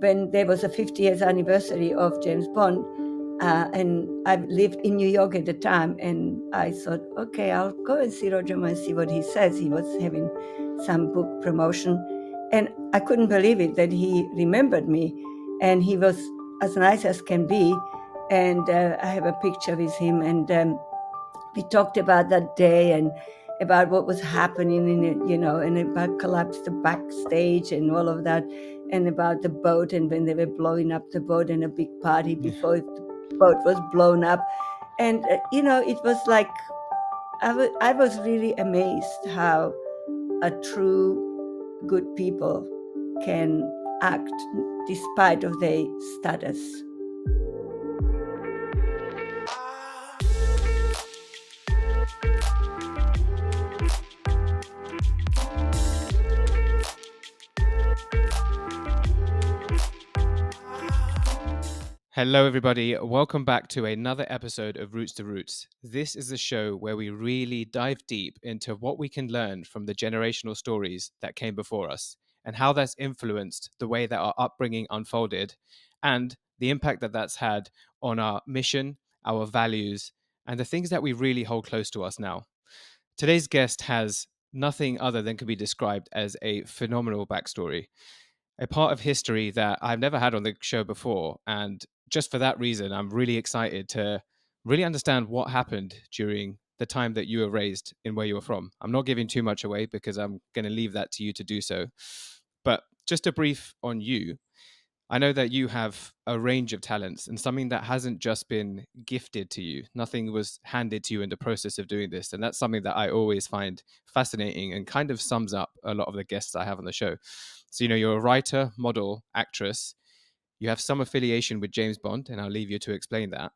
when there was a 50th anniversary of James Bond, and I lived in New York at the time, and I thought, okay, I'll go and see Roger Moore and see what he says. He was having some book promotion, and I couldn't believe it that he remembered me, and he was as nice as can be, and I have a picture with him, and we talked about that day and about what was happening in it, and about collapse the backstage and all of that, and about the boat and when they were blowing up the boat and a big party before the boat was blown up. And, it was like I was really amazed how a true good people can act despite of their status. Hello, everybody. Welcome back to another episode of Roots to Roots. This is the show where we really dive deep into what we can learn from the generational stories that came before us and how that's influenced the way that our upbringing unfolded and the impact that that's had on our mission, our values, and the things that we really hold close to us now. Today's guest has nothing other than can be described as a phenomenal backstory, a part of history that I've never had on the show before. And just for that reason, I'm really excited to really understand what happened during the time that you were raised in where you were from. I'm not giving too much away because I'm going to leave that to you to do so. But just a brief on you. I know that you have a range of talents and something that hasn't just been gifted to you. Nothing was handed to you in the process of doing this. And that's something that I always find fascinating and kind of sums up a lot of the guests I have on the show. So, you're a writer, model, actress. You have some affiliation with James Bond, and I'll leave you to explain that.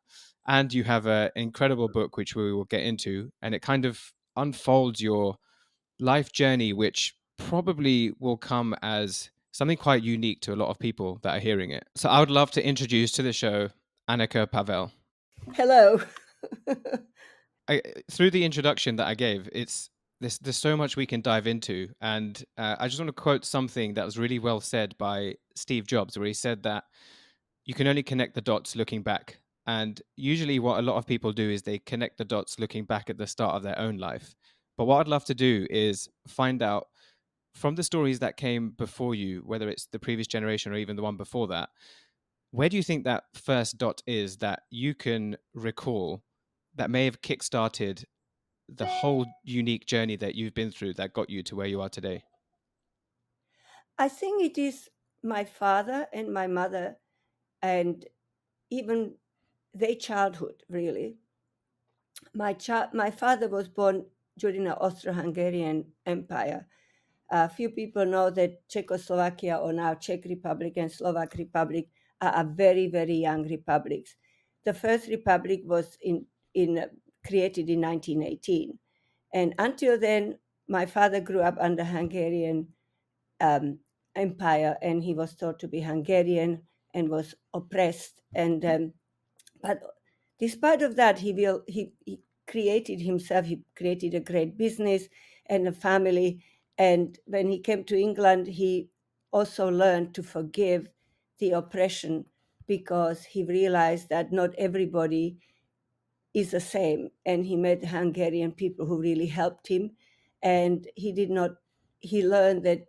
And you have an incredible book, which we will get into, and it kind of unfolds your life journey, which probably will come as something quite unique to a lot of people that are hearing it. So I would love to introduce to the show Anika Pavel. Hello. Through the introduction that I gave, there's so much we can dive into, and I just want to quote something that was really well said by Steve Jobs, where he said that you can only connect the dots looking back. And usually, what a lot of people do is they connect the dots looking back at the start of their own life. But what I'd love to do is find out from the stories that came before you, whether it's the previous generation or even the one before that, where do you think that first dot is that you can recall that may have kickstarted the whole unique journey that you've been through that got you to where you are today? I think it is my father and my mother, and even their childhood, really. My father was born during the Austro-Hungarian Empire. A few people know that Czechoslovakia, or now Czech Republic and Slovak Republic, are very, very young republics. The first republic was created in 1918. And until then, my father grew up under Hungarian empire, and he was thought to be Hungarian and was oppressed. And but despite of that, he created himself. He created a great business and a family. And when he came to England, he also learned to forgive the oppression, because he realized that not everybody is the same. And he met Hungarian people who really helped him. And he learned that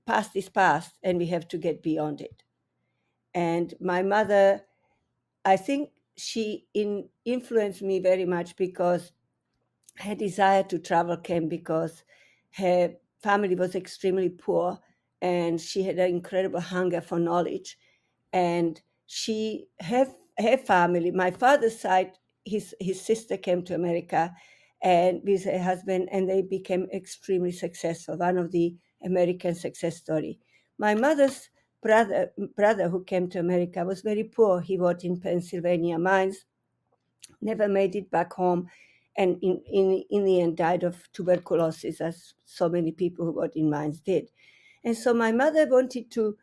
past is past and we have to get beyond it. And my mother, I think she influenced me very much, because her desire to travel came because her family was extremely poor, and she had an incredible hunger for knowledge. And her family, my father's side, his sister came to America and with her husband, and they became extremely successful, one of the American success story. My mother's brother who came to America was very poor. He worked in Pennsylvania mines, never made it back home, and in the end died of tuberculosis, as so many people who worked in mines did. And so my mother wanted to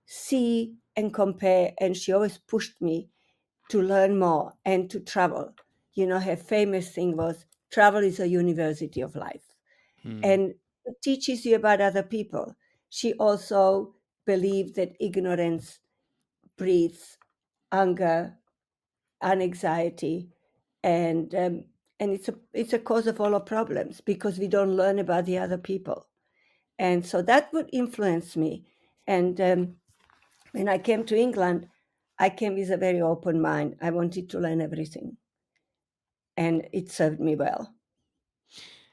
see and compare, and she always pushed me to learn more and to travel. Her famous thing was, travel is a university of life. And it teaches you about other people. She also believed that ignorance breeds anger, anxiety, and it's a cause of all our problems because we don't learn about the other people. And so that would influence me. And when I came to England, I came with a very open mind. I wanted to learn everything, and it served me well.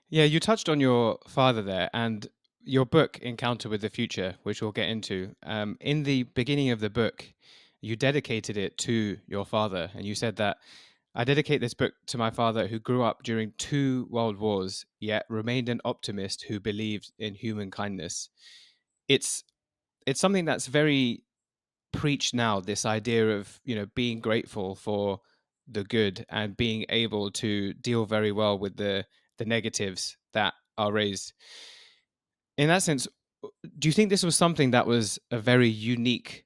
Yeah, you touched on your father there and your book, Encounter with the Future, which we'll get into. In the beginning of the book, you dedicated it to your father, and you said that I dedicate this book to my father who grew up during two world wars, yet remained an optimist who believed in human kindness. It's it's something that's very preached now, this idea of, being grateful for the good and being able to deal very well with the negatives that are raised. In that sense, do you think this was something that was a very unique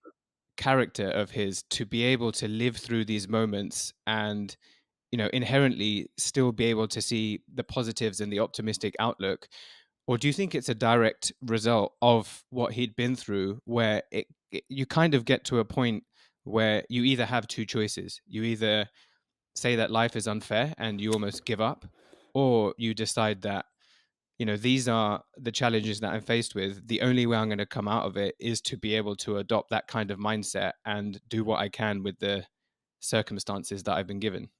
character of his to be able to live through these moments and inherently still be able to see the positives and the optimistic outlook? Or do you think it's a direct result of what he'd been through, where you kind of get to a point where you either have two choices? You either say that life is unfair and you almost give up, or you decide that, these are the challenges that I'm faced with. The only way I'm going to come out of it is to be able to adopt that kind of mindset and do what I can with the circumstances that I've been given.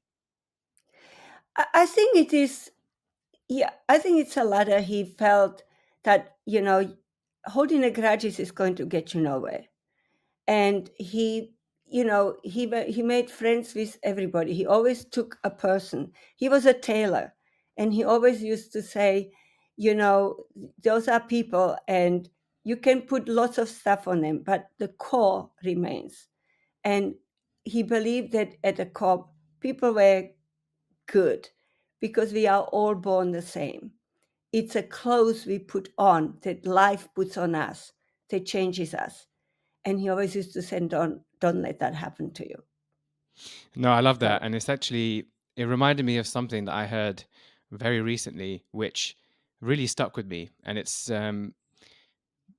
I think it is, yeah, I think it's a ladder. He felt that, holding a grudges is going to get you nowhere. And he made friends with everybody. He always took a person. He was a tailor, and he always used to say, you know those are people, and you can put lots of stuff on them, but the core remains. And he believed that at the core people were good because we are all born the same. It's a clothes we put on that life puts on us that changes us. And he always used to say, don't let that happen to you. No, I love that. So And it reminded me of something that I heard very recently, which really stuck with me. And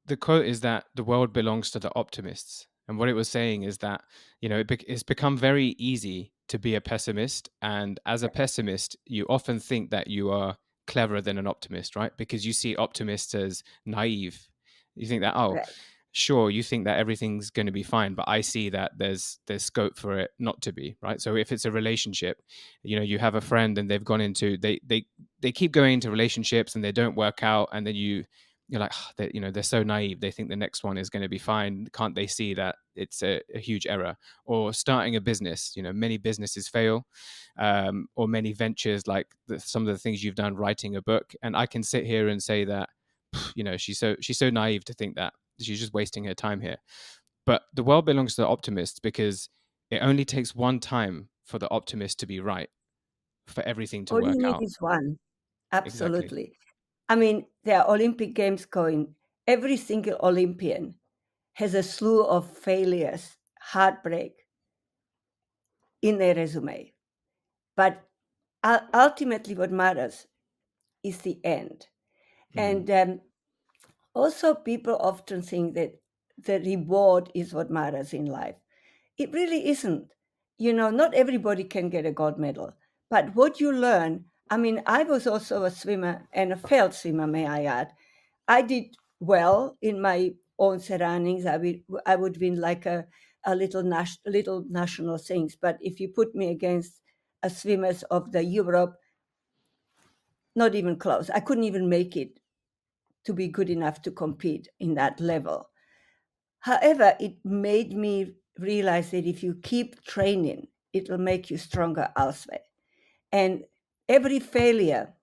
the quote is that the world belongs to the optimists. And what it was saying is that, it's become very easy to be a pessimist. And as a pessimist, you often think that you are cleverer than an optimist, right? Because you see optimists as naive. You think that, oh, right. sure, you think that everything's going to be fine, but I see that there's scope for it not to be, right? So if it's a relationship, you have a friend and they've gone into they keep going into relationships and they don't work out, and then you're like, "Ah, they're so naive. They think the next one is going to be fine. Can't they see that it's a huge error?" Or starting a business, many businesses fail, or many ventures, like some of the things you've done, writing a book. And I can sit here and say that, she's so naive to think that she's just wasting her time here. But the world belongs to the optimists because it only takes one time for the optimist to be right for everything to All work you need out. is one. Exactly. Absolutely. I mean, there are Olympic Games going. Every single Olympian has a slew of failures, heartbreak in their resume. But ultimately, what matters is the end. Mm. And also, people often think that the reward is what matters in life. It really isn't. Not everybody can get a gold medal, but what you learn. I mean, I was also a swimmer and a failed swimmer, may I add. I did well in my own surroundings. I would win like a little national things. But if you put me against a swimmers of the Europe, not even close. I couldn't even make it to be good enough to compete in that level. However, it made me realize that if you keep training, it'll make you stronger elsewhere. And every failure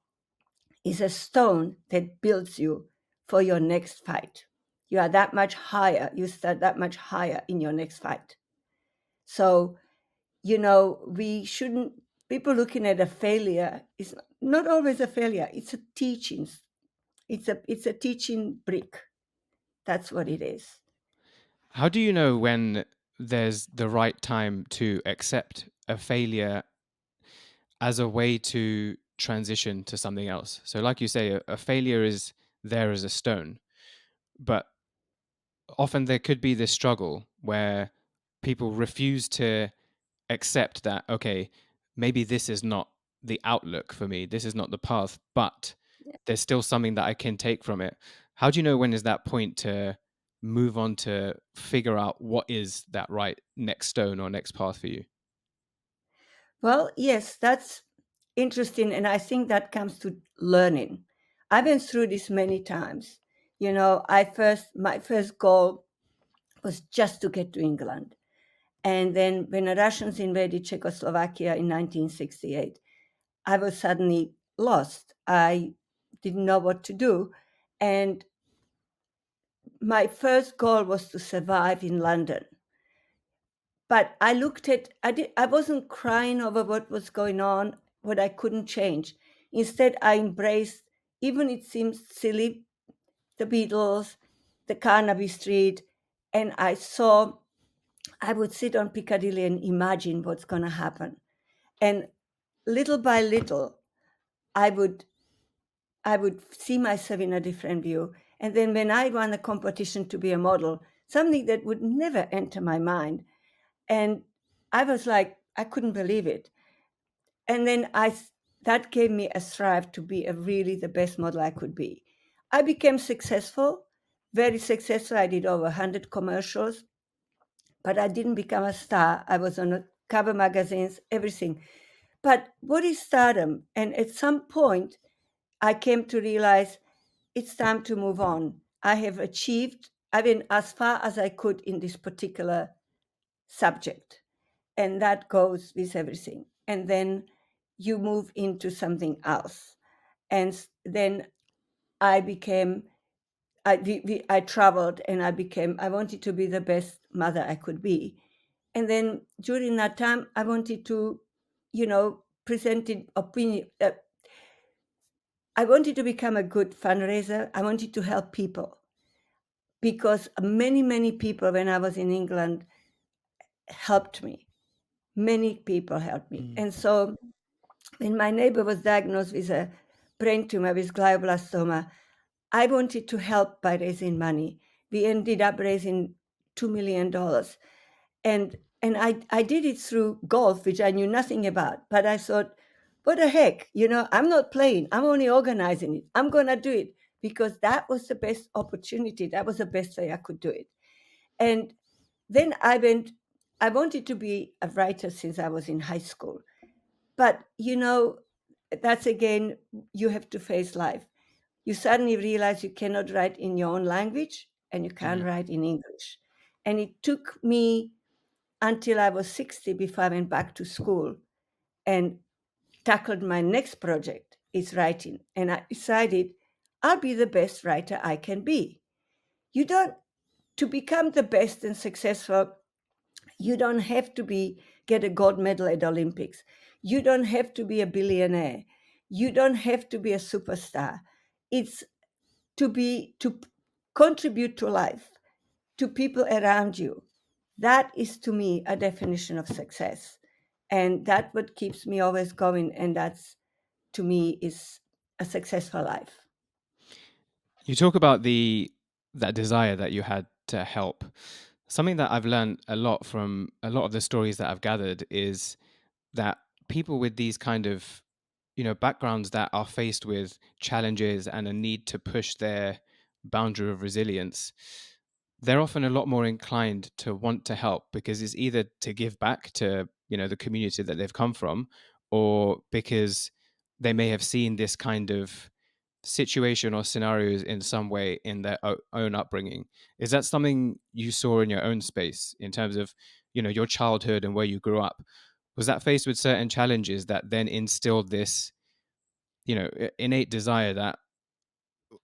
is a stone that builds you for your next fight. You are that much higher, you start that much higher in your next fight. So, we shouldn't, people looking at a failure is not always a failure, it's a teaching. It's a teaching brick. That's what it is. How do you know when there's the right time to accept a failure as a way to transition to something else? So, like you say, a failure is there as a stone, but often there could be this struggle where people refuse to accept that, okay, maybe this is not the outlook for me, this is not the path, but there's still something that I can take from it. How do you know when is that point to move on to figure out what is that right next stone or next path for you? Well, yes, that's interesting. And I think that comes to learning. I've been through this many times. My first goal was just to get to England. And then when the Russians invaded Czechoslovakia in 1968, I was suddenly lost. I didn't know what to do. And my first goal was to survive in London. But I wasn't crying over what was going on, what I couldn't change. Instead, I embraced, even it seems silly, the Beatles, the Carnaby Street, and I would sit on Piccadilly and imagine what's going to happen. And little by little, I would I would see myself in a different view. And then when I won a competition to be a model, something that would never enter my mind, and I was like, I couldn't believe it. And then that gave me a strive to be really the best model I could be. I became successful, very successful. I did over 100 commercials, but I didn't become a star. I was on a cover magazines, everything. But what is stardom? And at some point, I came to realize it's time to move on. I've been as far as I could in this particular subject. And that goes with everything. And then you move into something else. And then I became, I traveled and I wanted to be the best mother I could be. And then during that time, I wanted to, presented opinion. I wanted to become a good fundraiser. I wanted to help people because many, many people when I was in England helped me. Many people helped me. Mm. And so when my neighbor was diagnosed with a brain tumor with glioblastoma, I wanted to help by raising money. We ended up raising $2 million. And I did it through golf, which I knew nothing about. But I thought, what the heck? I'm not playing. I'm only organizing it. I'm going to do it because that was the best opportunity. That was the best way I could do it. And then I wanted to be a writer since I was in high school. But, that's again, you have to face life. You suddenly realize you cannot write in your own language and you can't Mm. write in English. And it took me until I was 60 before I went back to school and tackled my next project is writing. And I decided I'll be the best writer I can be. You don't To become the best and successful, you don't have to get a gold medal at Olympics. You don't have to be a billionaire. You don't have to be a superstar. It's to contribute to life, to people around you. That is to me a definition of success. And that what keeps me always going. And that's to me is a successful life. You talk about the that desire that you had to help. Something that I've learned a lot from a lot of the stories that I've gathered is that people with these kind of backgrounds that are faced with challenges and a need to push their boundary of resilience, they're often a lot more inclined to want to help because it's either to give back to the community that they've come from, or because they may have seen this kind of situation or scenarios in some way in their own upbringing. Is that something you saw in your own space in terms of your childhood and where you grew up? Was that faced with certain challenges that then instilled this innate desire that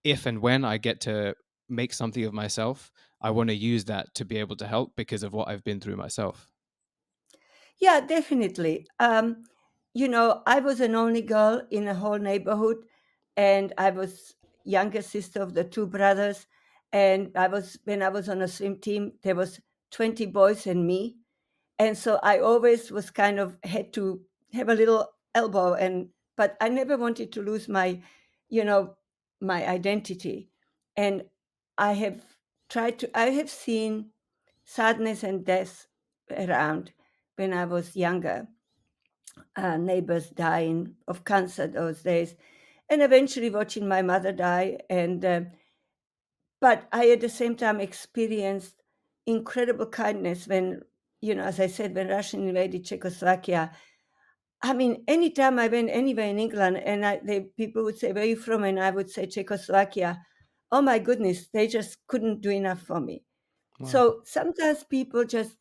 if and when I get to make something of myself, I want to use that to be able to help because of what I've been through myself? Yeah, definitely. I was an only girl in a whole neighborhood, and I was younger sister of the two brothers. And when I was on a swim team, there was 20 boys and me. And so I always was kind of had to have a little elbow, but I never wanted to lose you know, my identity. And I have I have seen sadness and death around when I was younger. Neighbors dying of cancer those days, and eventually watching my mother die. And but I at the same time experienced incredible kindness when, as I said, when Russia invaded Czechoslovakia. I mean, anytime I went anywhere in England, and people would say, "Where are you from?" and I would say Czechoslovakia. Oh my goodness, they just couldn't do enough for me. Wow. So sometimes people just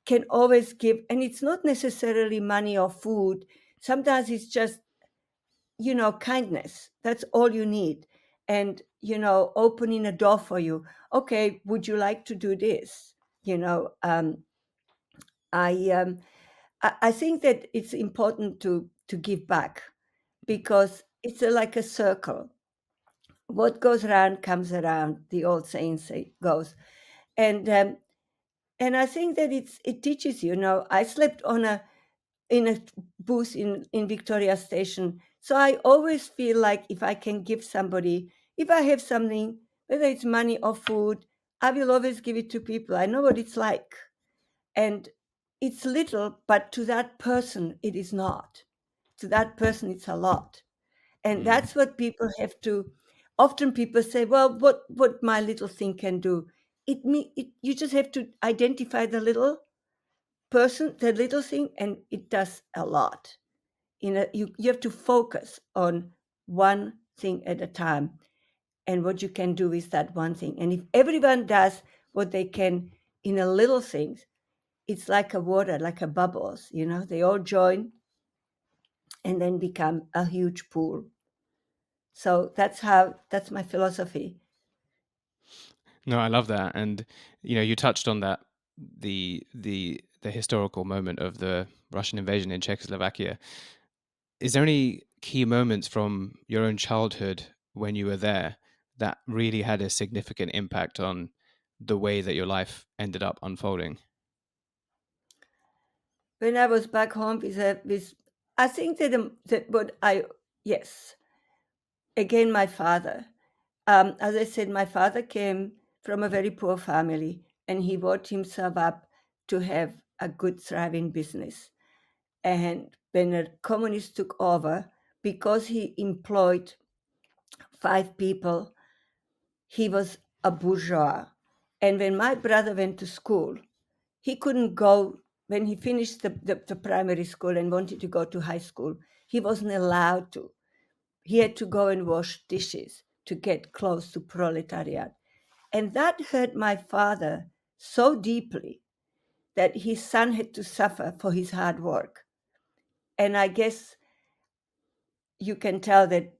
can always give, and it's not necessarily money or food. Sometimes it's just, kindness. That's all you need. And, opening a door for you. Okay, would you like to do this? You know, I, um, I think that it's important to give back because it's like a circle. What goes around comes around. The old saying goes, and and I think that it teaches you. I slept in a booth in Victoria Station. So I always feel like if I can give somebody, if I have something, whether it's money or food, I will always give it to people. I know what it's like. And it's little, but to that person, it is not. To that person, it's a lot. And Mm. that's what people have to. Often people say, well, what my little thing can do. You just have to identify the little person, the little thing, and it does a lot. You have to focus on one thing at a time and what you can do with that one thing. And if everyone does what they can in a little things, it's like a water, like a bubbles, they all join and then become a huge pool. So that's my philosophy. No, I love that, and you touched on that, the historical moment of the Russian invasion in Czechoslovakia. Is there any key moments from your own childhood when you were there that really had a significant impact on the way that your life ended up unfolding? When I was back home with I think that what I yes, again my father. As I said, my father came from a very poor family and he worked himself up to have a good, thriving business. And when the communists took over, because he employed 5 people, he was a bourgeois. And when my brother went to school, he couldn't go. When he finished the primary school and wanted to go to high school, he wasn't allowed to. He had to go and wash dishes to get close to proletariat. And that hurt my father so deeply that his son had to suffer for his hard work. And I guess you can tell that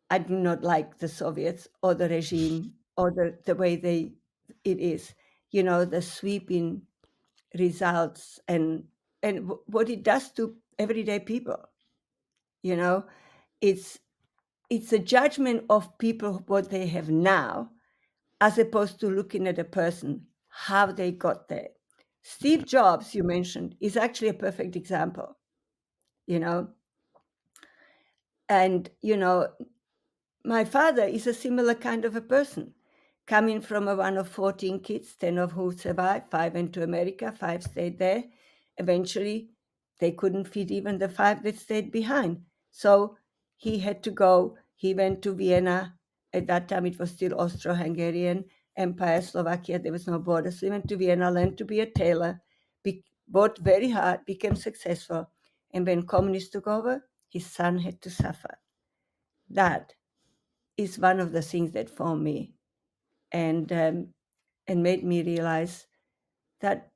I do not like the Soviets or the regime or the way it is, the sweeping results and what it does to everyday people. You know, it's it's a judgment of people what they have now as opposed to looking at a person, how they got there. Steve Yeah. Jobs, you mentioned, is actually a perfect example, you know. And, my father is a similar kind of a person, coming from a one of 14 kids, 10 of who survived, 5 went to America, 5 stayed there. Eventually, they couldn't feed even the 5 that stayed behind. So he had to go. He went to Vienna. At that time, it was still Austro-Hungarian Empire, Slovakia. There was no border. So he went to Vienna, learned to be a tailor, worked very hard, became successful. And when communists took over, his son had to suffer. That is one of the things that formed me and made me realize that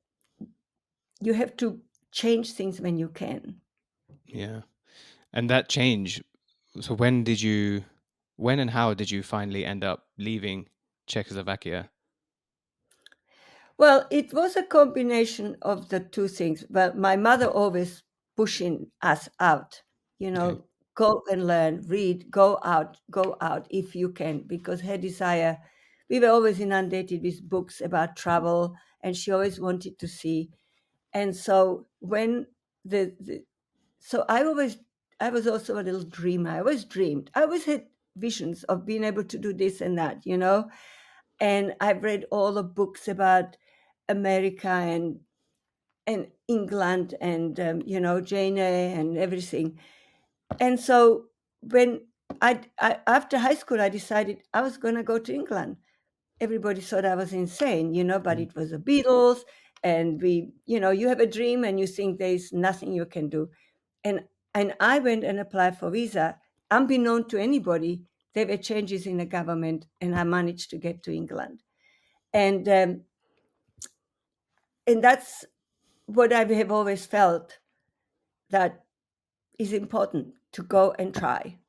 you have to change things when you can. Yeah. And that change, so when and how did you finally end up leaving Czechoslovakia? Well, it was a combination of the two things. But my mother always pushing us out, you Okay. know, go and learn, read, go out if you can, because her desire, we were always inundated with books about travel, and she always wanted to see. And so when the so I was also a little dreamer. I always dreamed. I always had visions of being able to do this and that, And I've read all the books about America, and and England and Jane and everything. And so when I after high school, I decided I was going to go to England. Everybody thought I was insane, but it was the Beatles, and you have a dream and you think there's nothing you can do. And I went and applied for visa. Unbeknown to anybody, there were changes in the government, and I managed to get to England. And and that's what I have always felt, that is important, to go and try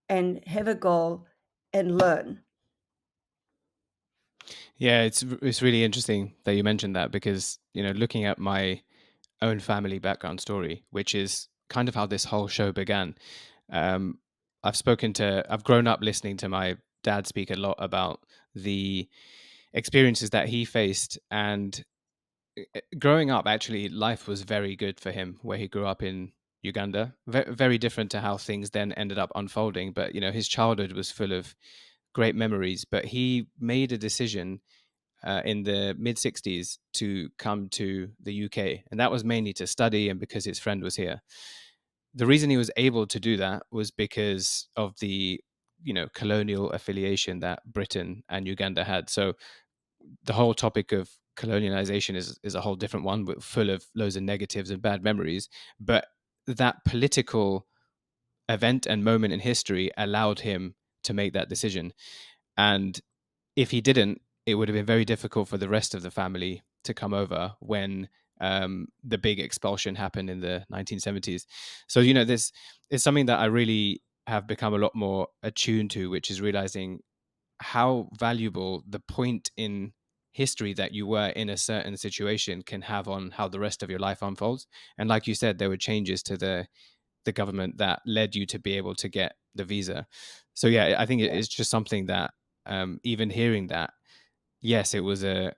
and have a goal and learn. Yeah, it's really interesting that you mentioned that because, looking at my own family background story, which is kind of how this whole show began. Um, I've grown up listening to my dad speak a lot about the experiences that he faced, and growing up, actually, life was very good for him where he grew up in Uganda. Very different to how things then ended up unfolding, but his childhood was full of great memories. But he made a decision in the mid 60s to come to the UK. And that was mainly to study and because his friend was here. The reason he was able to do that was because of the colonial affiliation that Britain and Uganda had. So the whole topic of colonialization is a whole different one, full of loads of negatives and bad memories. But that political event and moment in history allowed him to make that decision. And if he didn't, it would have been very difficult for the rest of the family to come over when the big expulsion happened in the 1970s. So, this is something that I really have become a lot more attuned to, which is realizing how valuable the point in history that you were in a certain situation can have on how the rest of your life unfolds. And like you said, there were changes to the government that led you to be able to get the visa. So yeah, I think Yeah, it's just something that even hearing that, yes, it was a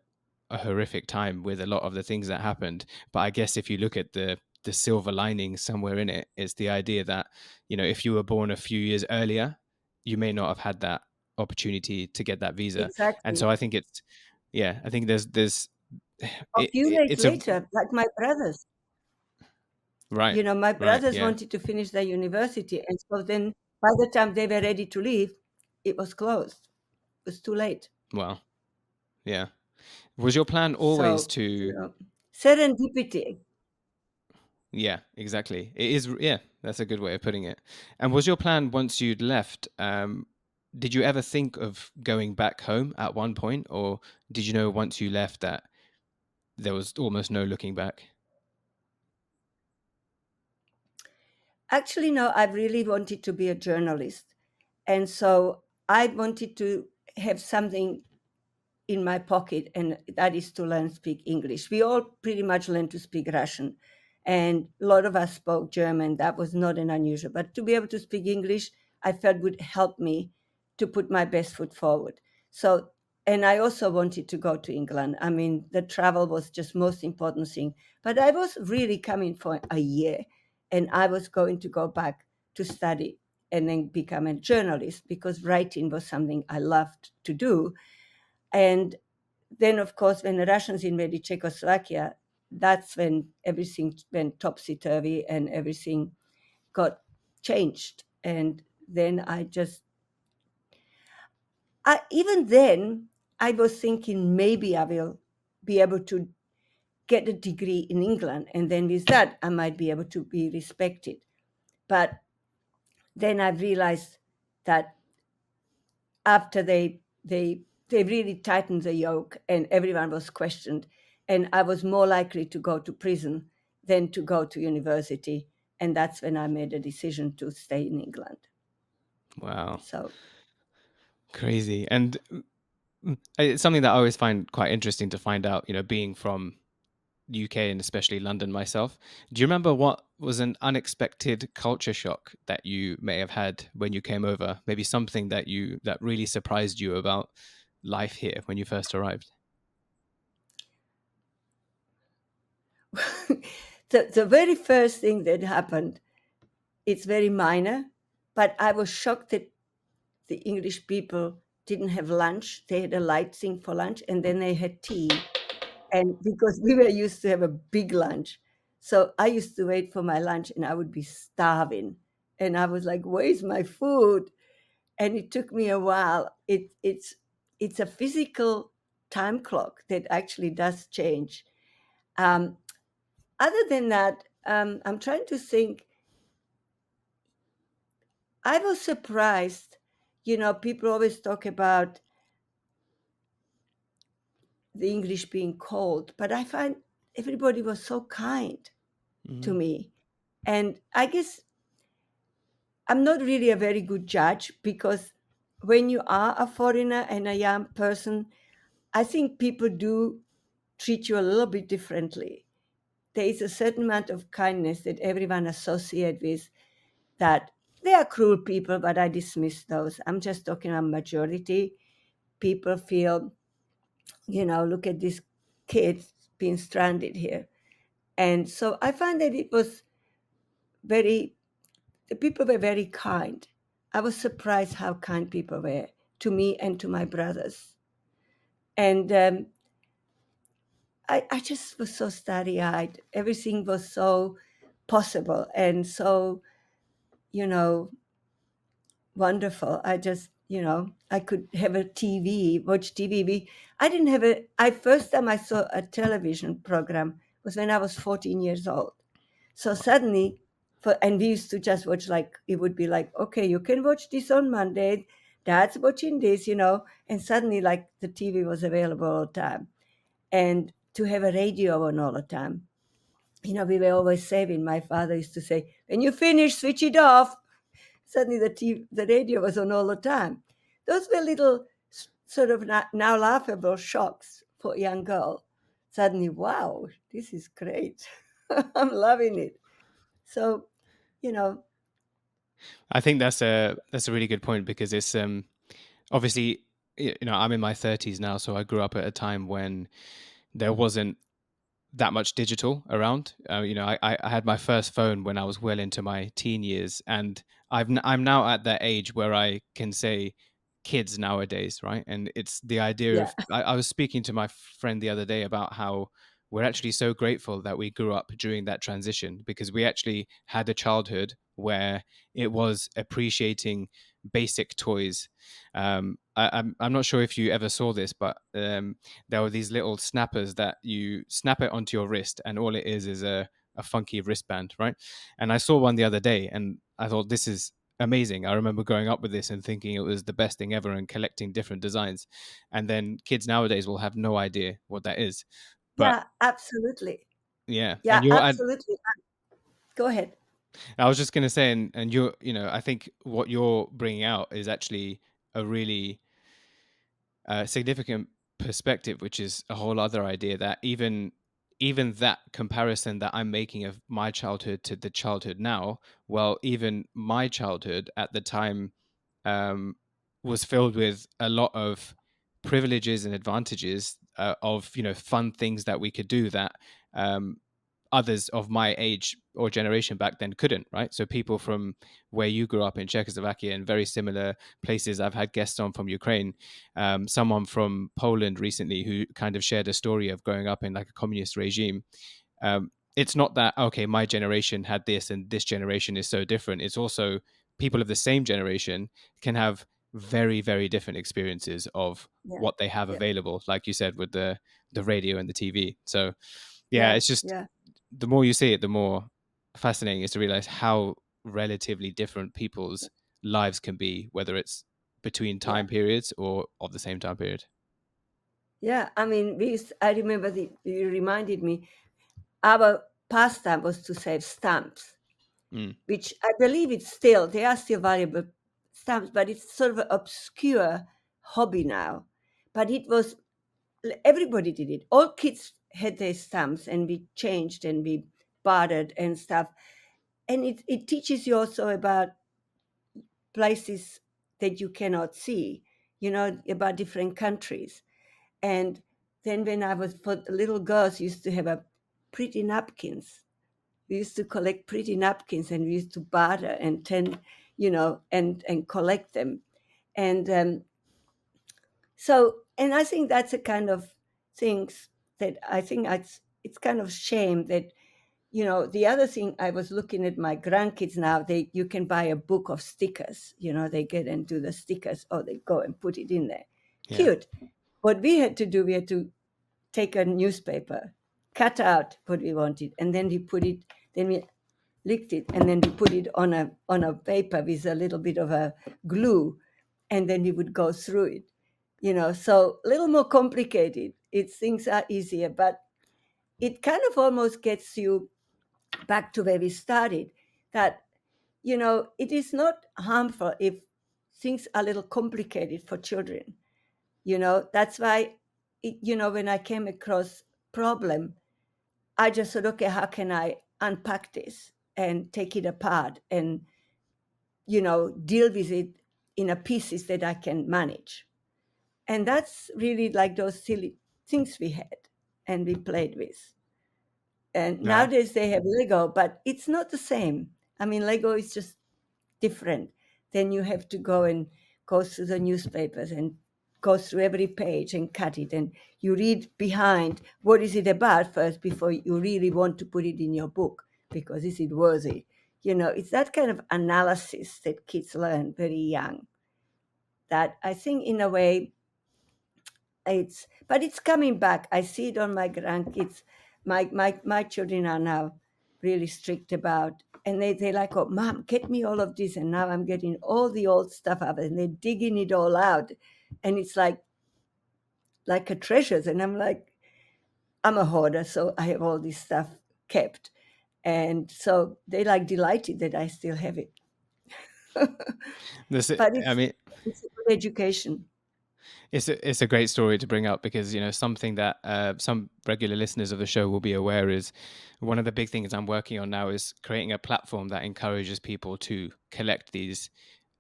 horrific time with a lot of the things that happened. But I guess if you look at the silver lining somewhere in it, it's the idea that, if you were born a few years earlier, you may not have had that opportunity to get that visa. And exactly. so I think it's, yeah, I think there's A few years it's a later, like my brothers, right, my right, brothers yeah, wanted to finish their university. And so then by the time they were ready to leave, it was closed. It was too late. well, yeah. Was your plan always So, to serendipity. Yeah, exactly. It is, yeah, that's a good way of putting it. And was your plan once you'd left, did you ever think of going back home at one point, or did you know once you left that there was almost no looking back? Actually, no, I really wanted to be a journalist. And so I wanted to have something in my pocket, and that is to learn speak English. We all pretty much learned to speak Russian, and a lot of us spoke German. That was not an unusual, but to be able to speak English, I felt would help me to put my best foot forward. So, and I also wanted to go to England. I mean, the travel was just most important thing. But I was really coming for a year, and I was going to go back to study and then become a journalist because writing was something I loved to do. And then, of course, when the Russians invaded Czechoslovakia, that's when everything went topsy turvy and everything got changed. And then even then, I was thinking maybe I will be able to get a degree in England. And then with that, I might be able to be respected. But then I realized that after they really tightened the yoke and everyone was questioned, and I was more likely to go to prison than to go to university, and that's when I made a decision to stay in England. Wow, So crazy. And it's something that I always find quite interesting to find out, being from UK and especially London myself. Do you remember what was an unexpected culture shock that you may have had when you came over? Maybe something that really surprised you about life here when you first arrived? the very first thing that happened, it's very minor, but I was shocked that the English people didn't have lunch. They had a light thing for lunch, and then they had tea And because we were used to have a big lunch. So I used to wait for my lunch and I would be starving. And I was like, where's my food? And it took me a while. It's a physical time clock that actually does change. Um, Other than that, I'm trying to think. I was surprised. People always talk about the English being cold, but I find everybody was so kind to Mhm. me. And I guess I'm not really a very good judge because when you are a foreigner and a young person, I think people do treat you a little bit differently. There is a certain amount of kindness that everyone associates with that. They are cruel people, but I dismiss those. I'm just talking about majority. People feel, look at this kid being stranded here. And so I find that it was very, the people were very kind. I was surprised how kind people were to me and to my brothers. And I just was so starry eyed. Everything was so possible and so, you know, wonderful. I could have a TV, watch TV. I didn't have first time I saw a television program was when I was 14 years old. So suddenly, and we used to just watch, like, it would be like, okay, you can watch this on Monday, dad's watching this, and suddenly, like, the TV was available all the time. And to have a radio on all the time. We were always saving. My father used to say, when you finish, switch it off. Suddenly the radio was on all the time. Those were little sort of now laughable shocks for a young girl. Suddenly, wow, this is great. I'm loving it. So, you know, I think that's a really good point because it's obviously I'm in my 30s now, so I grew up at a time when there wasn't that much digital around. I had my first phone when I was well into my teen years, and I'm now at that age where I can say kids nowadays, right? And it's the idea yeah, of I was speaking to my friend the other day about how we're actually so grateful that we grew up during that transition because we actually had a childhood where it was appreciating basic toys. I'm not sure if you ever saw this, but there were these little snappers that you snap it onto your wrist, and all it is a funky wristband, right? And I saw one the other day, and I thought this is amazing. I remember growing up with this and thinking it was the best thing ever and collecting different designs. And then kids nowadays will have no idea what that is. But yeah, absolutely. yeah, Yeah, and absolutely. Go ahead. I was just going to say, and I think what you're bringing out is actually a really significant perspective, which is a whole other idea that even that comparison that I'm making of my childhood to the childhood now, well, even my childhood at the time um, was filled with a lot of privileges and advantages of fun things that we could do that um, others of my age or generation back then couldn't, right? So people from where you grew up in Czechoslovakia and very similar places. I've had guests on from Ukraine, someone from Poland recently who kind of shared a story of growing up in like a communist regime. It's not that, okay, my generation had this and this generation is so different. It's also people of the same generation can have very, very different experiences of Yeah, what they have yeah, available, like you said, with the radio and the TV. So yeah, yeah, it's just yeah, the more you see it, the more fascinating it is to realize how relatively different people's lives can be, whether it's between yeah, time periods or of the same time period. yeah. I mean, I remember you reminded me, our pastime was to save stamps, Mm. which I believe they are still valuable stamps, but it's sort of an obscure hobby now. But it was, everybody did it. All kids had their stamps, and we changed and we bartered and stuff. And it teaches you also about places that you cannot see, about different countries. And then when I was, for little girls, used to have a pretty napkins. We used to collect pretty napkins, and we used to barter and and collect them. And and I think that's a kind of things that I think it's kind of shame that, the other thing, I was looking at my grandkids now, you can buy a book of stickers, they get and do the stickers, or they go and put it in there. Yeah. Cute. What we had to do, we had to take a newspaper, cut out what we wanted, and then we licked it, and then we put it on a paper with a little bit of a glue, and then we would go through it. So a little more complicated. Things are easier, but it kind of almost gets you back to where we started, that it is not harmful if things are a little complicated for children. That's why when I came across problem, I just said, okay, how can I unpack this and take it apart and deal with it in a pieces that I can manage. And that's really like those silly things we had and we played with. And No, nowadays they have Lego, but it's not the same. I mean, Lego is just different. Then you have to go through the newspapers and go through every page and cut it. And you read behind what is it about first before you really want to put it in your book, because is it worthy? It's that kind of analysis that kids learn very young, that I think in a way but it's coming back. I see it on my grandkids. My children are now really strict about, and they like, oh, mom, get me all of this. And now I'm getting all the old stuff up, and they're digging it all out. And it's like a treasures. And I'm like, I'm a hoarder, so I have all this stuff kept. And so they like delighted that I still have it. this. But I mean, it's a good education. it's a great story to bring up because something that some regular listeners of the show will be aware is one of the big things I'm working on now is creating a platform that encourages people to collect these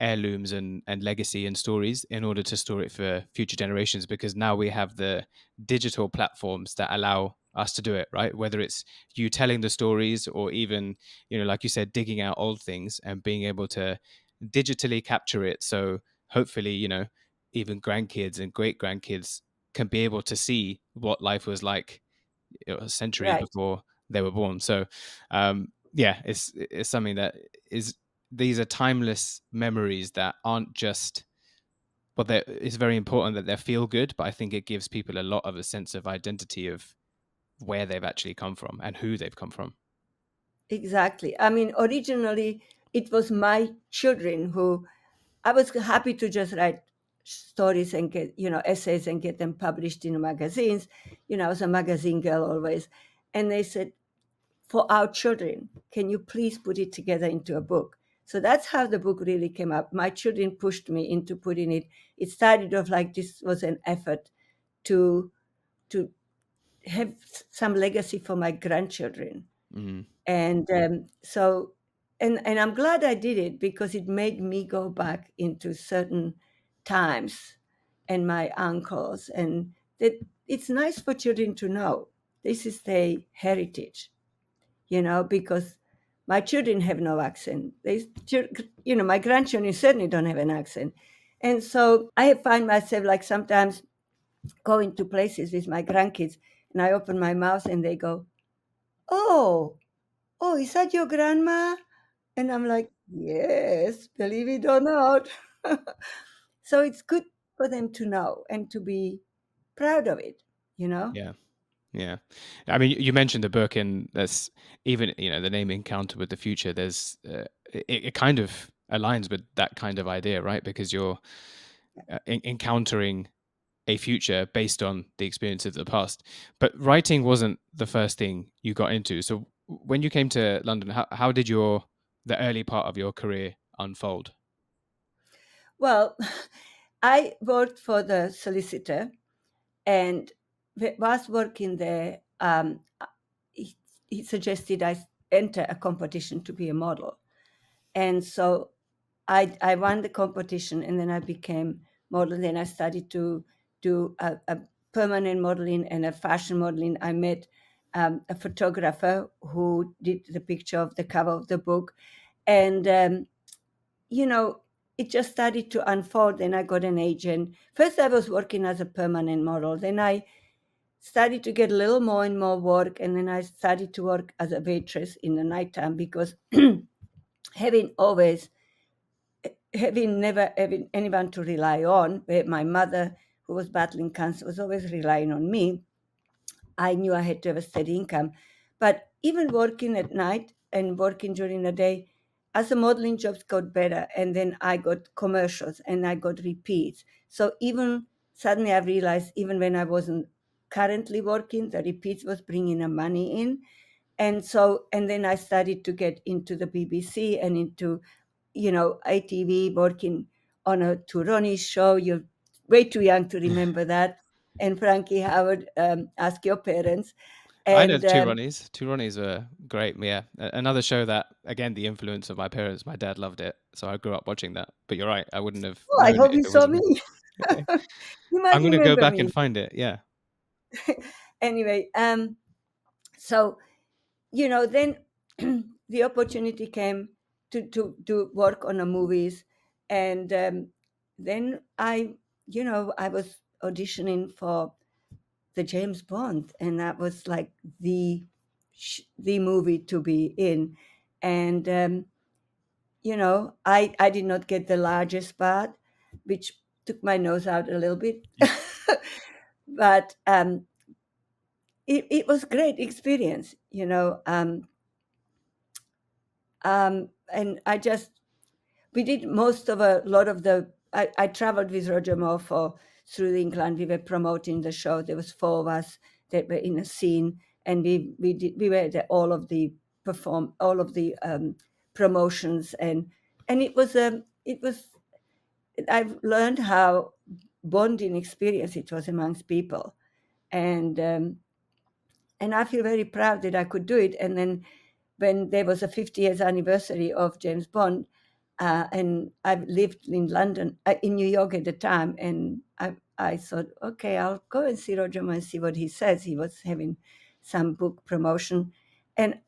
heirlooms and legacy and stories in order to store it for future generations, because now we have the digital platforms that allow us to do it, right? Whether it's you telling the stories or even like you said, digging out old things and being able to digitally capture it, so hopefully even grandkids and great grandkids can be able to see what life was like a century Right. before they were born. So yeah, it's something that is, these are timeless memories that aren't just, well, it's very important that they feel good, but I think it gives people a lot of a sense of identity of where they've actually come from and who they've come from. Exactly. I mean, originally it was my children who I was happy to just write stories and get, essays and get them published in magazines. I was a magazine girl always. And they said, for our children, can you please put it together into a book? So that's how the book really came up. My children pushed me into putting it. It started off like this was an effort to to have some legacy for my grandchildren. Mm. And so and I'm glad I did it, because it made me go back into certain times and my uncles, and that it's nice for children to know this is their heritage, because my children have no accent. My grandchildren certainly don't have an accent. And so I find myself like sometimes going to places with my grandkids, and I open my mouth and they go, oh, oh, is that your grandma? And I'm like, yes, believe it or not. So it's good for them to know and to be proud of it. Yeah. Yeah. I mean, you mentioned the book, and that's even, the name Encounter with the Future. There's, it kind of aligns with that kind of idea, right? Because you're encountering a future based on the experience of the past. But writing wasn't the first thing you got into. So when you came to London, how did the early part of your career unfold? Well, I worked for the solicitor, and was working there. He, he suggested I enter a competition to be a model. And so I won the competition, and then I became model. Then I started to do a permanent modeling and a fashion modeling. I met a photographer who did the picture of the cover of the book. And, you know, it just started to unfold. Then I got an agent. First, I was working as a permanent model. Then I started to get a little more and more work, and then I started to work as a waitress in the nighttime because having always having never having anyone to rely on, where my mother, who was battling cancer, was always relying on me. I knew I had to have a steady income. But even working at night and working during the day, as the modeling jobs got better, and then I got commercials and I got repeats. So even suddenly I realized, even when I wasn't currently working, the repeats was bringing the money in. And so, and then I started to get into the BBC and into, ITV, working on a Turoni's show. You're way too young to remember that. And Frankie Howard, Ask Your Parents. I know And Two Ronnies. Two Ronnies were great. Yeah, another show that again the influence of my parents. My dad loved it, so I grew up watching that. But you're right, I wouldn't have I known it hope if you it saw wasn't. me. You I'm might gonna go remember back and me. find it. Yeah. Anyway, so then the opportunity came to work on the movies, and then I was auditioning for the James Bond, and that was like the movie to be in. And I did not get the largest part, which took my nose out a little bit, but it was great experience, and we did most of a lot of the. I traveled with Roger Moore through England. We were promoting the show. There was four of us that were in a scene, and we were at all of the promotions, and it was I've learned how bonding experience it was amongst people, and and I feel very proud that I could do it. And then when there was a 50 years anniversary of James Bond, and I lived in London, in New York at the time, and I thought, okay, I'll go and see Roger Moore and see what he says. He was having some book promotion, and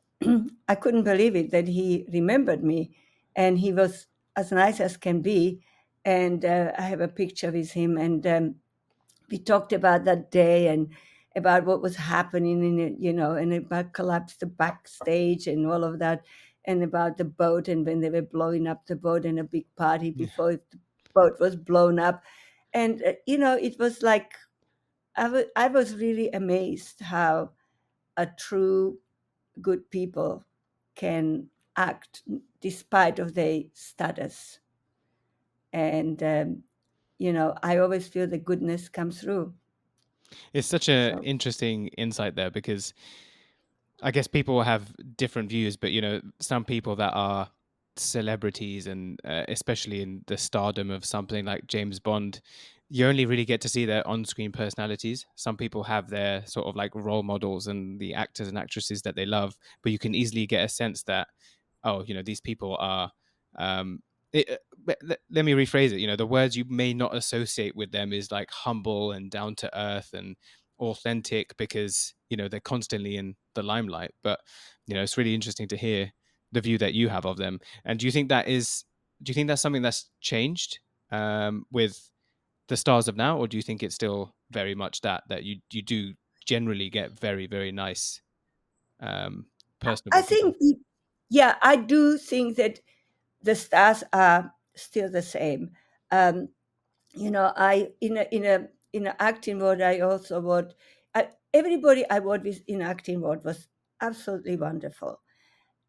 I couldn't believe it that he remembered me, and he was as nice as can be. And I have a picture with him, and we talked about that day and about what was happening in it, and about collapse the backstage and all of that, and about the boat and when they were blowing up the boat and a big party Yeah. before the boat was blown up. And, it was like I was really amazed how a true good people can act despite of their status. And, I always feel the goodness comes through. It's such a So. interesting insight there because I guess people have different views, but some people that are celebrities and especially in the stardom of something like James Bond, you only really get to see their on-screen personalities. Some people have their sort of like role models and the actors and actresses that they love, but you can easily get a sense that, oh, these people are. Um, but let me rephrase it. The words you may not associate with them is like humble and down to earth and authentic because they're constantly in the limelight. But it's really interesting to hear the view that you have of them. And do you think that's something that's changed with the stars of now, or do you think it's still very much that you do generally get very very nice um I personable people? think, yeah, I do think that the stars are still the same. Um, I in a acting world, I also worked. Everybody I worked with in acting world was absolutely wonderful.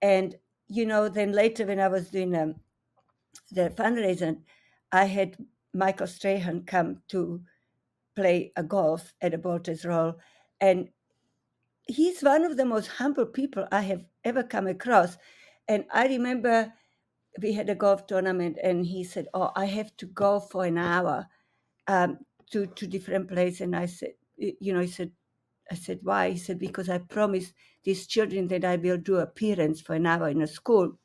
And then later when I was doing the fundraiser, I had Michael Strahan come to play a golf at a Bolter's Roll, and he's one of the most humble people I have ever come across. And I remember we had a golf tournament, and he said, "Oh, I have to go for an hour to different places." And I said, he said, I said, "Why?" He said, "Because I promised these children that I will do appearance for an hour in a school."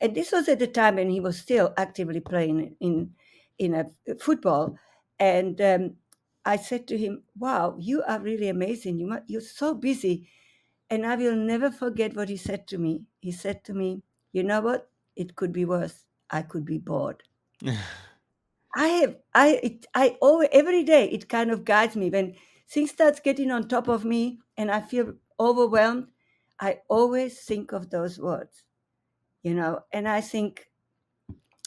And this was at the time when he was still actively playing in a football. And I said to him, "Wow, you are really amazing. You're so busy." And I will never forget what he said to me. He said to me, "You know what? It could be worse. I could be bored." I have, I, it, I always, every day it kind of guides me when things starts getting on top of me and I feel overwhelmed, I always think of those words, and I think,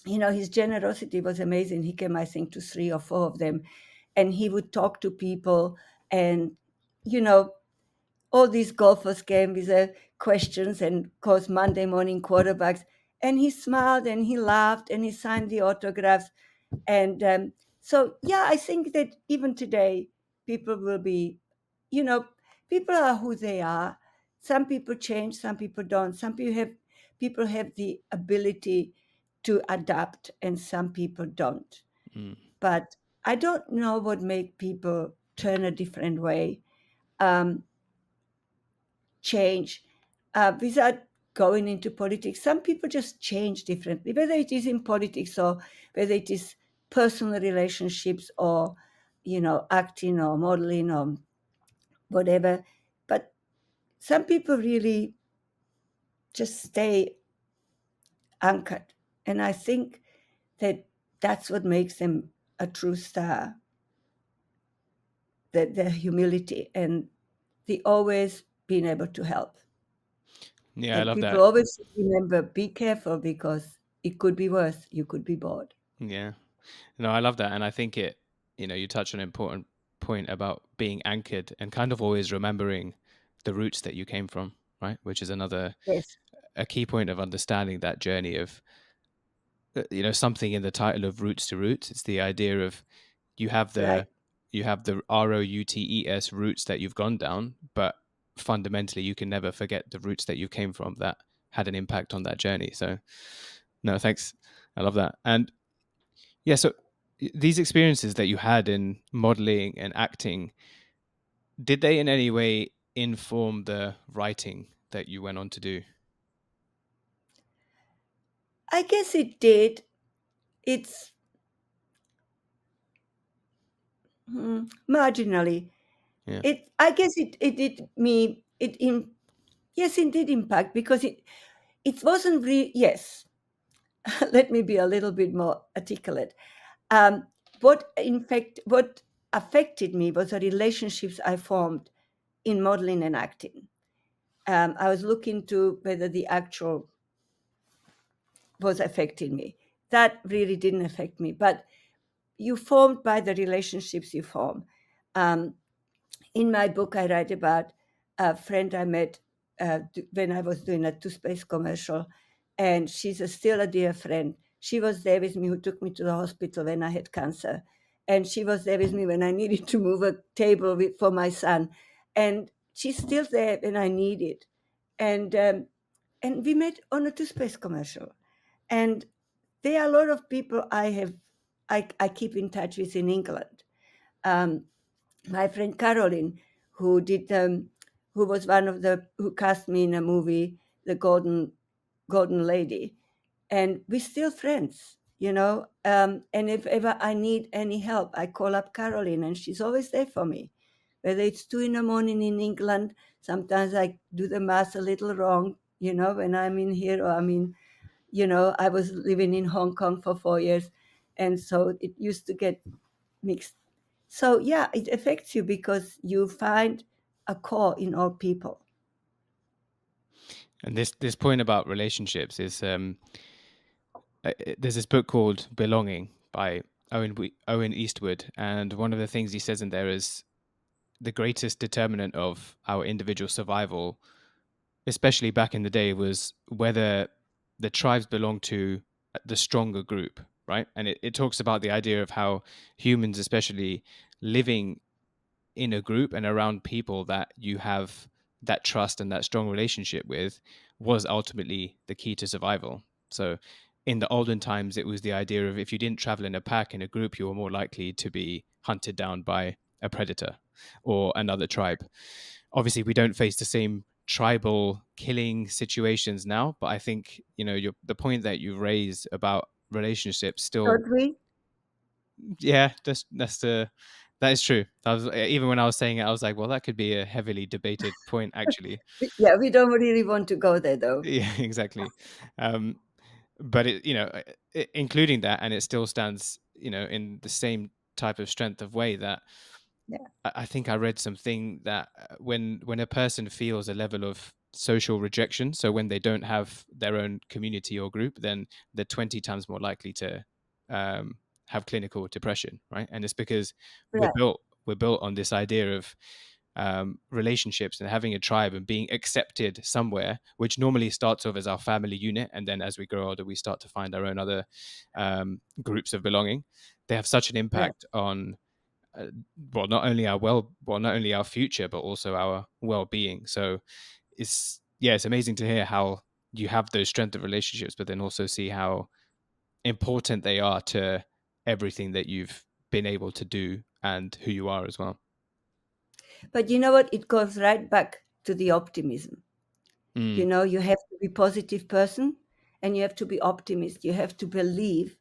his generosity was amazing. He came, I think, to 3 or 4 of them, and he would talk to people, and you know, all these golfers came with questions, and of course Monday morning quarterbacks, and he smiled and he laughed and he signed the autographs, and so yeah, I think that even today people will be, you know, people are who they are. Some people change, some people don't. Some people have the ability to adapt, and some people don't. Mm. But I don't know what make people turn a different way, um, change, without going into politics. Some people just change differently, whether it is in politics or whether it is personal relationships or, acting or modeling or whatever. But some people really just stay anchored. And I think that that's what makes them a true star, that their humility and the always being able to help. Yeah, I And love people that. always remember, be careful because it could be worse. You could be bored. Yeah. No, I love that. And I think you touch on an important point about being anchored and kind of always remembering the roots that you came from, right? Which is another Yes, a key point of understanding that journey of something in the title of roots to roots. It's the idea of you have right. the ROUTES roots that you've gone down, but fundamentally you can never forget the roots that you came from that had an impact on that journey. So no, thanks. I love that. And yeah, so these experiences that you had in modeling and acting, did they in any way inform the writing that you went on to do? I guess it did. It's marginally. Yeah. I guess it did me. Yes, it did impact because it wasn't yes. Let me be a little bit more articulate. Um, what affected me was the relationships I formed in modeling and acting. I was looking to whether the actual was affecting me. That really didn't affect me, but you formed by the relationships you form. Um, in my book, I write about a friend I met when I was doing a toothpaste commercial, and she's still a dear friend. She was there with me, who took me to the hospital when I had cancer, and she was there with me when I needed to move a table for my son, and she's still there when I need it. And we met on a toothpaste commercial, and there are a lot of people I keep in touch with in England. Um, my friend Caroline, who did who was one of the who cast me in a movie, The Golden Lady, and we're still friends. And if ever I need any help, I call up Caroline, and she's always there for me. Whether it's 2 in the morning in England, sometimes I do the math a little wrong. When I'm in here, or I was living in Hong Kong for 4 years, and so it used to get mixed. So yeah, it affects you because you find a core in all people. And this point about relationships is there's this book called Belonging by Owen Eastwood, and one of the things he says in there is the greatest determinant of our individual survival, especially back in the day, was whether the tribes belonged to the stronger group, right? And it talks about the idea of how humans, especially living in a group and around people that you have that trust and that strong relationship with, was ultimately the key to survival. So in the olden times, it was the idea of if you didn't travel in a pack, in a group, you were more likely to be hunted down by a predator or another tribe. Obviously, we don't face the same tribal killing situations now, but I think the point that you raised about relationships still. Don't we? Yeah, that is true. Even when I was saying it, I was like, well, that could be a heavily debated point, actually. Yeah, we don't really want to go there though. Yeah, exactly. Um, but including that, and it still stands, in the same type of strength of way that Yeah. I think I read something that when a person feels a level of social rejection, so when they don't have their own community or group, then they're 20 times more likely to um, have clinical depression, right? And it's because we're Right. built we're built on this idea of relationships and having a tribe and being accepted somewhere, which normally starts off as our family unit, and then as we grow older, we start to find our own other groups of belonging. They have such an Right. impact on uh, not only our future but also our well-being. So it's amazing to hear how you have those strength of relationships, but then also see how important they are to everything that you've been able to do and who you are as well. But you know what? It goes right back to the optimism. Mm, You have to be positive person and you have to be optimist. You have to believe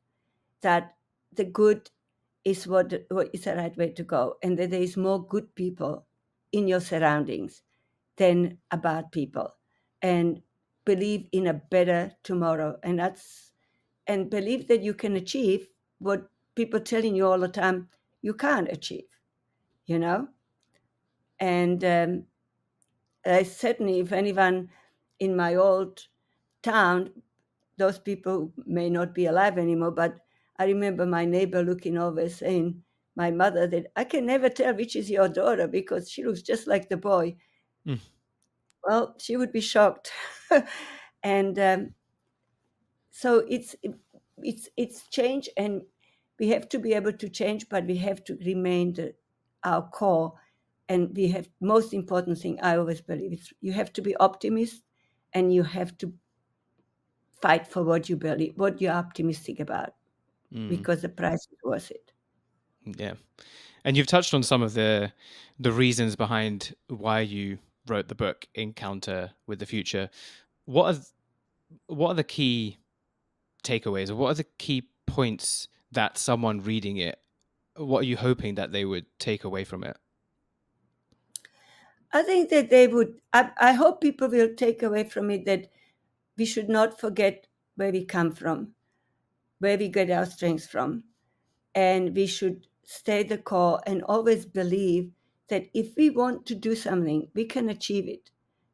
that the good is what is the right way to go, and that there is more good people in your surroundings than a bad people, and believe in a better tomorrow, and believe that you can achieve what people telling you all the time you can't achieve, you know. And I certainly, if anyone in my old town, those people may not be alive anymore, but I remember my neighbor looking over saying, my mother, that I can never tell which is your daughter because she looks just like the boy. mm, Well, she would be shocked. And so it's change, and we have to be able to change, but we have to remain our core. And we have, most important thing I always believe is, you have to be optimist, and you have to fight for what you believe, what you're optimistic about, mm, because the price is worth it. yeah. And you've touched on some of the reasons behind why you wrote the book Encounter with the Future. What are what are the key takeaways, or what are the key points that someone reading it, what are you hoping that they would take away from it? I think that they would, I hope people will take away from it that we should not forget where we come from, where we get our strength from. And we should stay the core and always believe that if we want to do something, we can achieve it,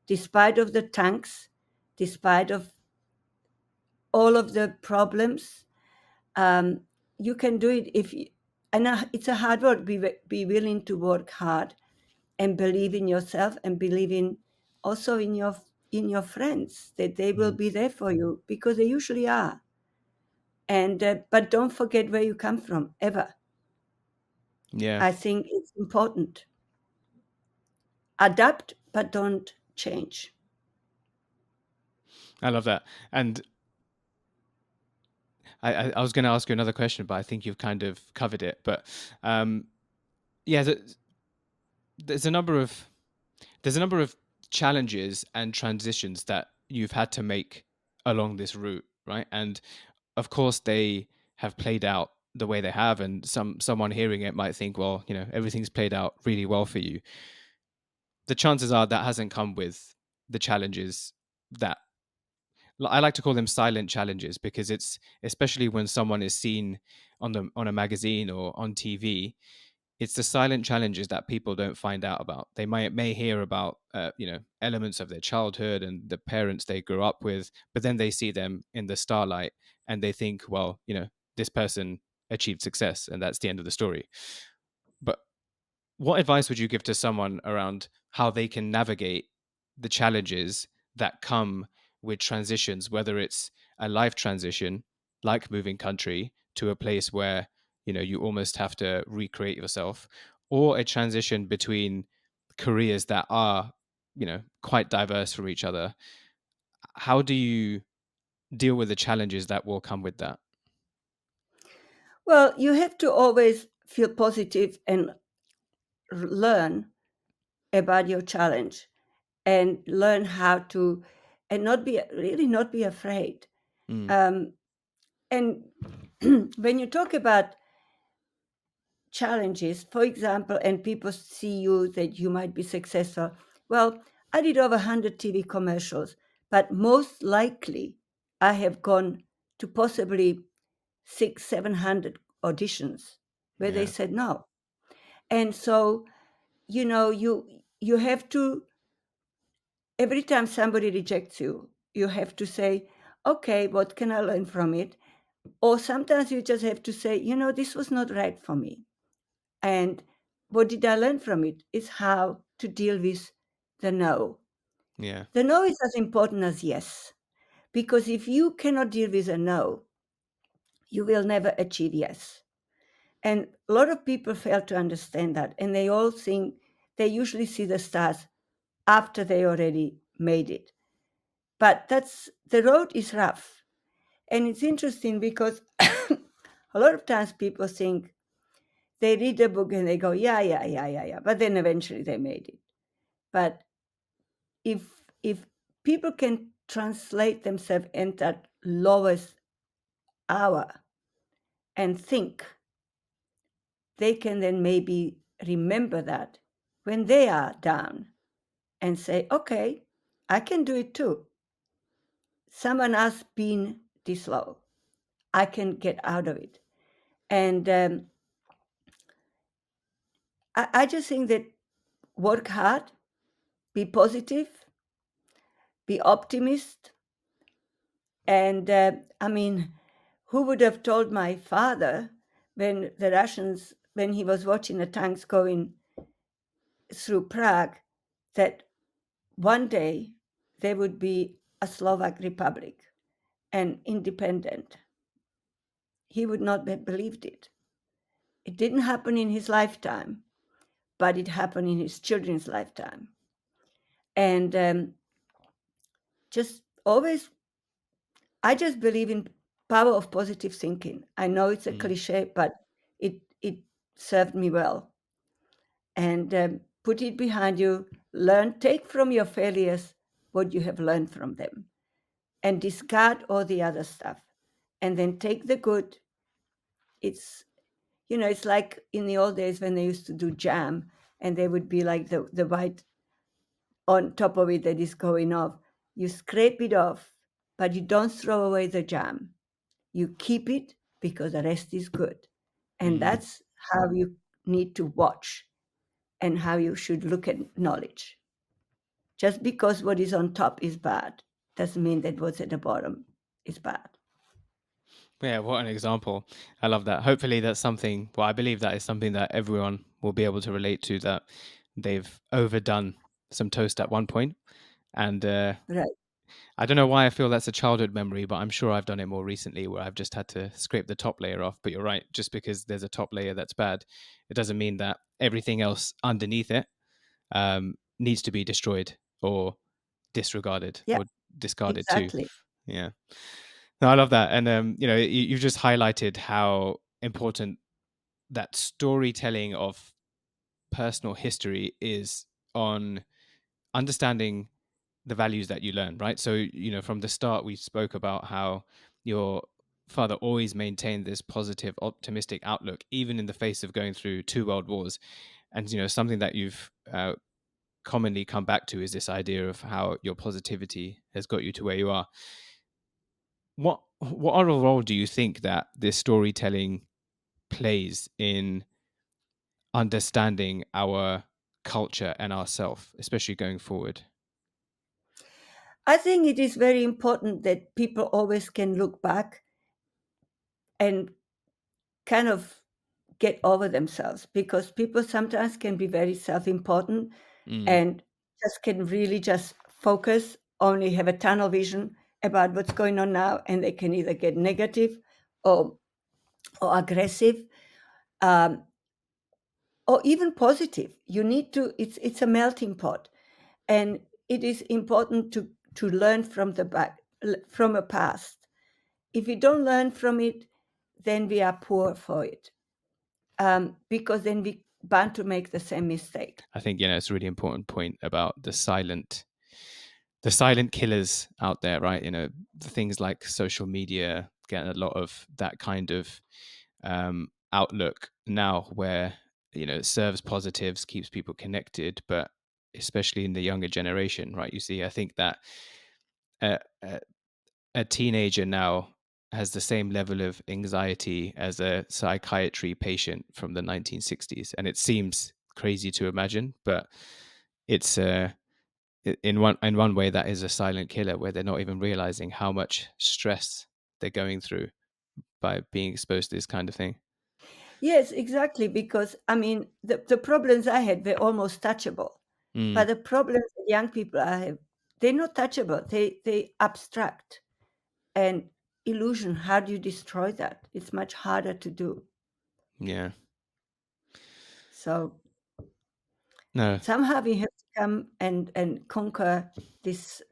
despite of the tanks, despite of all of the problems. Um, you can do it if you, and it's a hard work. Be willing to work hard and believe in yourself, and believe in also in your friends, that they will Mm, be there for you, because they usually are. And but don't forget where you come from ever. yeah, I think it's important. Adapt, but don't change. I love that. And I was going to ask you another question, but I think you've kind of covered it. But um, yeah, there's a number of there's a number of challenges and transitions that you've had to make along this route, right? And of course, they have played out the way they have, and someone hearing it might think, well, everything's played out really well for you. The chances are that hasn't come with the challenges that I like to call them silent challenges, because it's especially when someone is seen on a magazine or on TV, it's the silent challenges that people don't find out about. They may hear about elements of their childhood and the parents they grew up with, but then they see them in the starlight and they think, well, this person achieved success and that's the end of the story. But what advice would you give to someone around how they can navigate the challenges that come with transitions, whether it's a life transition, like moving country to a place where you almost have to recreate yourself, or a transition between careers that are quite diverse from each other? How do you deal with the challenges that will come with that? Well, you have to always feel positive and learn about your challenge, and learn how to, and not be afraid. Mm, Um, and when you talk about challenges, for example, and people see you that you might be successful. Well, I did over 100 TV commercials, but most likely I have gone to possibly 700 auditions where they yeah. said no. And so, you have to, every time somebody rejects you, you have to say, okay, what can I learn from it? Or sometimes you just have to say, this was not right for me. And what did I learn from it is how to deal with the no. Yeah. The no is as important as yes, because if you cannot deal with a no, you will never achieve yes. And a lot of people fail to understand that, and they all think they usually see the stars after they already made it. But the road is rough. And it's interesting because a lot of times people think they read a book and they go, yeah, yeah, yeah, yeah, yeah. But then eventually they made it. But if people can translate themselves in that lowest hour and think, they can then maybe remember that when they are down and say, okay, I can do it too. Someone else been this low. I can get out of it. And I just think that work hard, be positive, be optimist. And I mean, who would have told my father when the Russians, when he was watching the tanks going through Prague, that one day there would be a Slovak Republic and independent? He would not have believed it. It didn't happen in his lifetime, but it happened in his children's lifetime. And just always, I just believe in power of positive thinking. I know it's a Mm. cliche, but it served me well. And put it behind you. Learn, take from your failures what you have learned from them, and discard all the other stuff. And then take the good. It's it's like in the old days when they used to do jam, and there would be like the white on top of it that is going off. You scrape it off, but you don't throw away the jam. You keep it because the rest is good. And Mm. that's how you need to watch and how you should look at knowledge. Just because what is on top is bad doesn't mean that what's at the bottom is bad. Yeah, what an example. I love that. Hopefully that's something, well, I believe that is something that everyone will be able to relate to, that they've overdone some toast at one point. And Right. I don't know why I feel that's a childhood memory, but I'm sure I've done it more recently where I've just had to scrape the top layer off. But you're right, just because there's a top layer that's bad, it doesn't mean that everything else underneath it needs to be destroyed or disregarded Yeah, or discarded too. exactly. Yeah. No, I love that. And you've just highlighted how important that storytelling of personal history is on understanding the values that you learn, right? So, from the start, we spoke about how your father always maintained this positive, optimistic outlook, even in the face of going through two world wars. And, something that you've commonly come back to is this idea of how your positivity has got you to where you are. What other role do you think that this storytelling plays in understanding our culture and ourself, especially going forward? I think it is very important that people always can look back and kind of get over themselves, because people sometimes can be very self-important Mm. and just can really just focus, only have a tunnel vision about what's going on now, and they can either get negative or aggressive, um, or even positive. You need to. It's a melting pot, and it is important to learn from the back, from a past. If we don't learn from it, then we are poor for it, because then we bound to make the same mistake. I think it's a really important point about the silent killers out there, right? The things like social media get a lot of that kind of outlook now, where it serves positives, keeps people connected, but especially in the younger generation, right? You see, I think that a, a, a teenager now has the same level of anxiety as a psychiatry patient from the 1960s, and it seems crazy to imagine, but it's in one way that is a silent killer, where they're not even realizing how much stress they're going through by being exposed to this kind of thing. Yes, exactly. Because I mean, the problems I had were almost touchable, Mm, but the problems that young people I have, they're not touchable. They abstract and illusion. How do you destroy that? It's much harder to do. yeah. So No. somehow we have to come and conquer this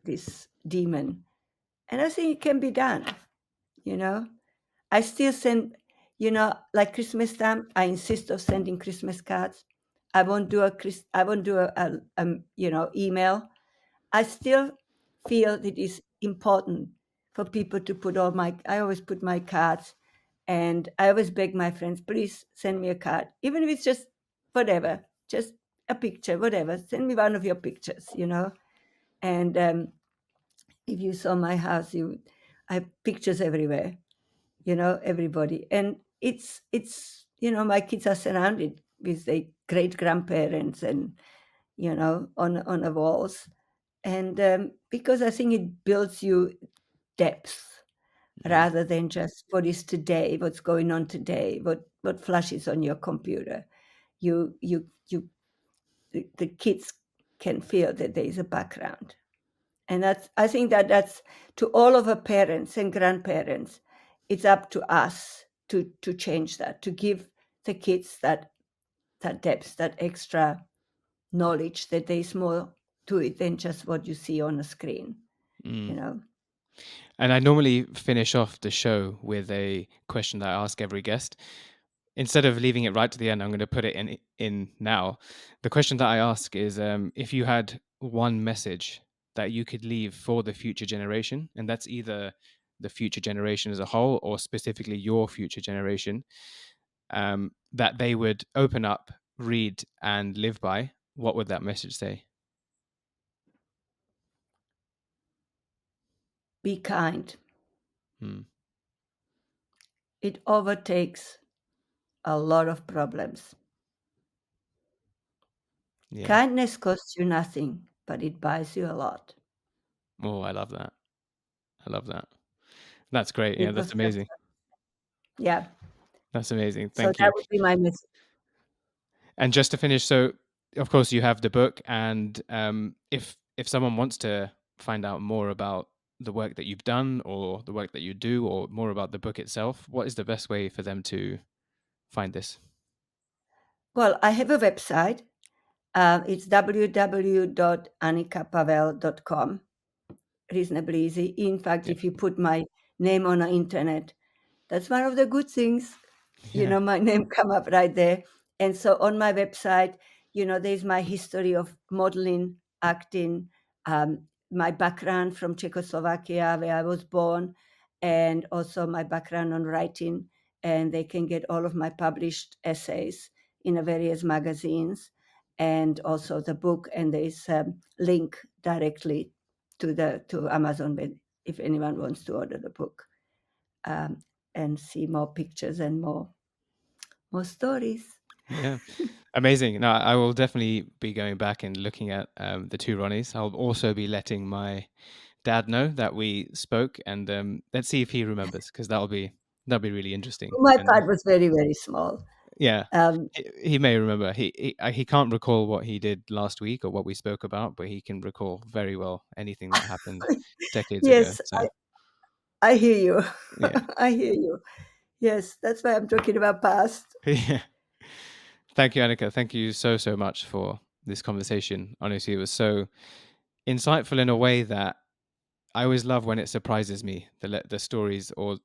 demon, and I think it can be done. You know, I still send, like Christmas time, I insist of sending Christmas cards. I won't do email. I still feel that it's important for people to put I always put my cards, and I always beg my friends, please send me a card, even if it's just whatever, just a picture, whatever. Send me one of your pictures. And if you saw my house, I have pictures everywhere, everybody. And my kids are surrounded with their great grandparents and, on the walls. And because I think it builds you depth Mm, rather than just what is today, what's going on today, what flashes on your computer. The kids can feel that there is a background. And I think that's to all of our parents and grandparents, it's up to us to change that, to give the kids that depth, that extra knowledge that there's more to it than just what you see on a screen, you mm. know. And I normally finish off the show with a question that I ask every guest. Instead of leaving it right to the end, I'm going to put it in now. The question that I ask is, if you had one message that you could leave for the future generation, and that's either the future generation as a whole or specifically your future generation, that they would open up, read, and live by, what would that message say? Be kind. Hmm. It overtakes a lot of problems. Yeah. Kindness costs you nothing, but it buys you a lot. Oh, I love that. I love that. That's great. Yeah, Because that's amazing. yeah, That's amazing. so Thank that you. would be my message. And just to finish, so of course you have the book, and if someone wants to find out more about the work that you've done, or the work that you do, or more about the book itself, what is the best way for them to find this? Well, I have a website. It's www.anikapavel.com. Reasonably easy. In fact, Yeah. if you put my name on the internet, that's one of the good things. Yeah. My name come up right there. And so on my website, there's my history of modeling, acting, my background from Czechoslovakia, where I was born, and also my background on writing. And they can get all of my published essays in the various magazines, and also the book. And there's a link directly to Amazon if anyone wants to order the book, um, and see more pictures and more stories. Yeah. Amazing. No, I will definitely be going back and looking at the two Ronnies. I'll also be letting my dad know that we spoke, and let's see if he remembers, because that'll be really interesting. My And part was very, very small. yeah, Um, he may remember. He can't recall what he did last week or what we spoke about, but he can recall very well anything that happened decades ago. yes, So I hear you. yeah, I hear you. Yes, that's why I'm talking about past. yeah. Thank you, Anika. Thank you so much for this conversation. Honestly, it was so insightful in a way that I always love when it surprises me, the stories or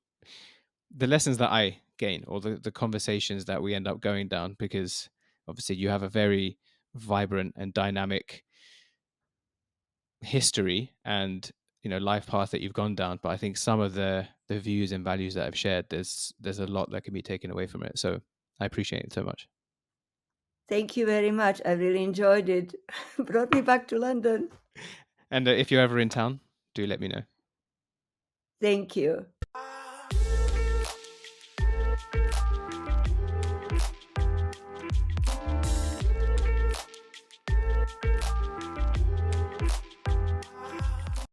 the lessons that I gain, or the conversations that we end up going down, because obviously you have a very vibrant and dynamic history and life path that you've gone down. But I think some of the views and values that I've shared, there's a lot that can be taken away from it. So I appreciate it so much. Thank you very much. I really enjoyed it. Brought me back to London. And if you're ever in town, do let me know. Thank you.